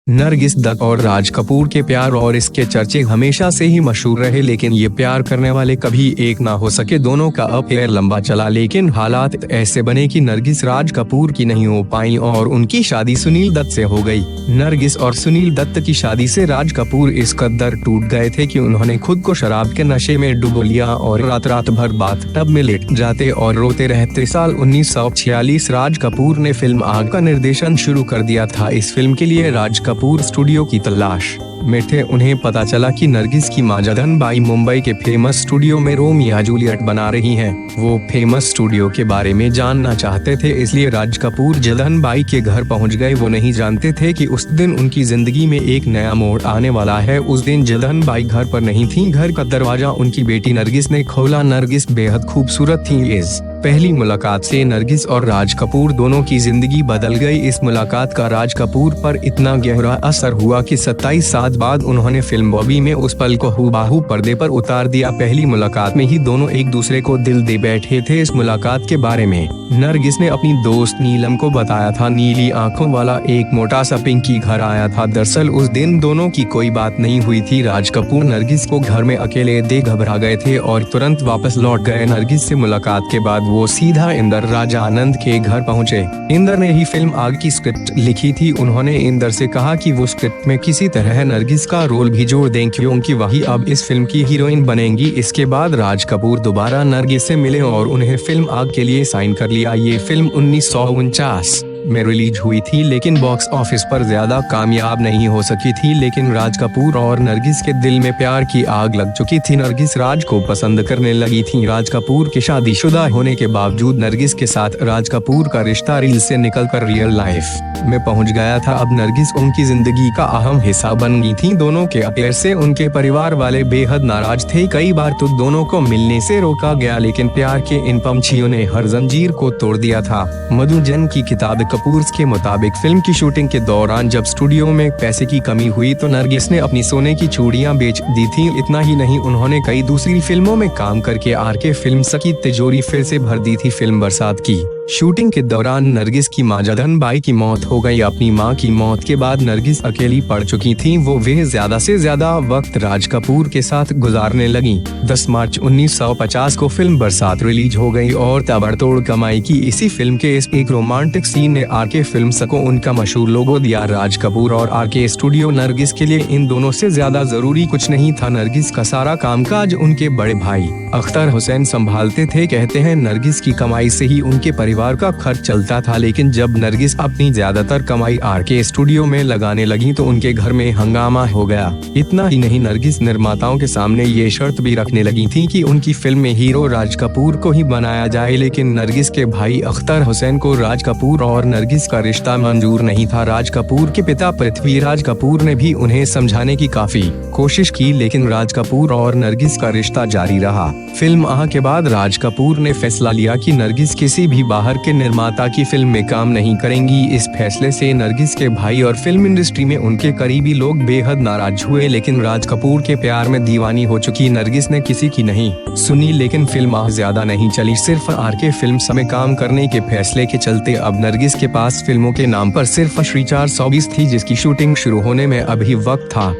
नरगिस दत्त और राज कपूर के प्यार और इसके चर्चे हमेशा से ही मशहूर रहे, लेकिन ये प्यार करने वाले कभी एक ना हो सके। दोनों का अफेयर लंबा चला, लेकिन हालात ऐसे बने कि नरगिस राज कपूर की नहीं हो पाई और उनकी शादी सुनील दत्त से हो गई। नरगिस और सुनील दत्त की शादी से राज कपूर इस कदर टूट गए थे कि उन्होंने खुद को शराब के नशे में डुबो लिया और रात भर बाथटब में लेट जाते और रोते रहते। साल 1946 राज कपूर ने फिल्म आग का निर्देशन शुरू कर दिया था। इस फिल्म के लिए राज कपूर स्टूडियो की तलाश में थे। उन्हें पता चला कि नरगिस की मां जदन बाई मुंबई के फेमस स्टूडियो में रोमियो जूलियट बना रही हैं। वो फेमस स्टूडियो के बारे में जानना चाहते थे, इसलिए राज कपूर जदन बाई के घर पहुंच गए। वो नहीं जानते थे कि उस दिन उनकी जिंदगी में एक नया मोड़ आने वाला है। उस दिन जदन बाई घर पर नहीं थी। घर का दरवाजा उनकी बेटी नरगिस ने खोला। नरगिस बेहद खूबसूरत थी। इस पहली मुलाकात से नरगिस और राज कपूर दोनों की जिंदगी बदल गई। इस मुलाकात का राज कपूर पर इतना गहरा असर हुआ कि 27 साल बाद उन्होंने फिल्म बॉबी में उस पल को हूबहू पर्दे पर उतार दिया। पहली मुलाकात में ही दोनों एक दूसरे को दिल दे बैठे थे। इस मुलाकात के बारे में नरगिस ने अपनी दोस्त नीलम को बताया था। नीली आंखों वाला एक मोटा सा पिंकी घर आया था। दरअसल उस दिन दोनों की कोई बात नहीं हुई थी। राज कपूर नरगिस को घर में अकेले देख घबरा गए थे और तुरंत वापस लौट गए। नरगिस से मुलाकात के बाद वो सीधा इंदर राजा आनंद के घर पहुंचे। इंदर ने ही फिल्म आग की स्क्रिप्ट लिखी थी। उन्होंने इंदर से कहा कि वो स्क्रिप्ट में किसी तरह नरगिस का रोल भी जोड़ दें, क्योंकि वही अब इस फिल्म की हीरोइन बनेंगी। इसके बाद राज कपूर दोबारा नरगिस से मिले और उन्हें फिल्म आग के लिए साइन कर लिया। ये फिल्म 1949 में रिलीज हुई थी, लेकिन बॉक्स ऑफिस पर ज्यादा कामयाब नहीं हो सकी थी। लेकिन राज कपूर और नरगिस के दिल में प्यार की आग लग चुकी थी। नरगिस राज को पसंद करने लगी थी। राज कपूर के शादीशुदा होने के बावजूद नरगिस के साथ राज कपूर का रिश्ता रील से निकलकर रियल लाइफ में पहुंच गया था। अब नरगिस उनकी जिंदगी का अहम हिस्सा बन गई थी। दोनों के अफेयर से उनके परिवार वाले बेहद नाराज थे। कई बार तो दोनों को मिलने से रोका गया, लेकिन प्यार के इन पंछियों ने हर जंजीर को तोड़ दिया था। मधु जैन की किताब कपूर के मुताबिक फिल्म की शूटिंग के दौरान जब स्टूडियो में पैसे की कमी हुई तो नरगिस ने अपनी सोने की चूड़ियां बेच दी थी। इतना ही नहीं, उन्होंने कई दूसरी फिल्मों में काम करके आरके फिल्म्स की तिजोरी फिर से भर दी थी। फिल्म बरसात की शूटिंग के दौरान नरगिस की मां जदन बाई की मौत हो गई। अपनी मां की मौत के बाद नरगिस अकेली पड़ चुकी थी। वे ज्यादा से ज्यादा वक्त राज कपूर के साथ गुजारने लगी। 10 मार्च 1950 को फिल्म बरसात रिलीज हो गई और ताबड़तोड़ कमाई की। इसी फिल्म के इस एक रोमांटिक सीन ने आरके फिल्म्स को उनका मशहूर लोगो दिया। राज कपूर और आरके स्टूडियो नरगिस के लिए इन दोनों से ज्यादा जरूरी कुछ नहीं था। नरगिस का सारा कामकाज उनके बड़े भाई अख्तर हुसैन संभालते थे। कहते हैं नरगिस की कमाई से ही उनके परिवार का खर्च चलता था। लेकिन जब नरगिस अपनी ज्यादातर कमाई आरके स्टूडियो में लगाने लगी तो उनके घर में हंगामा हो गया। इतना ही नहीं, नरगिस निर्माताओं के सामने ये शर्त भी रखने लगी थी कि उनकी फिल्म में हीरो राज कपूर को ही बनाया जाए। लेकिन नरगिस के भाई अख्तर हुसैन को राज कपूर और नरगिस का रिश्ता मंजूर नहीं था। राज कपूर के पिता पृथ्वीराज कपूर ने भी उन्हें समझाने की काफी कोशिश की, लेकिन राज कपूर और नरगिस का रिश्ता जारी रहा। फिल्म आग के बाद राज कपूर ने फैसला लिया कि नरगिस किसी भी बाहर के निर्माता की फिल्म में काम नहीं करेंगी। इस फैसले से नरगिस के भाई और फिल्म इंडस्ट्री में उनके करीबी लोग बेहद नाराज हुए। लेकिन राज कपूर के प्यार में दीवानी हो चुकी नरगिस ने किसी की नहीं सुनी। लेकिन फिल्म आग ज्यादा नहीं चली। सिर्फ आरके फिल्म्स में काम करने के फैसले के चलते अब नरगिस के पास फिल्मों के नाम पर सिर्फ श्री 420 थी, जिसकी शूटिंग शुरू होने में अभी वक्त था।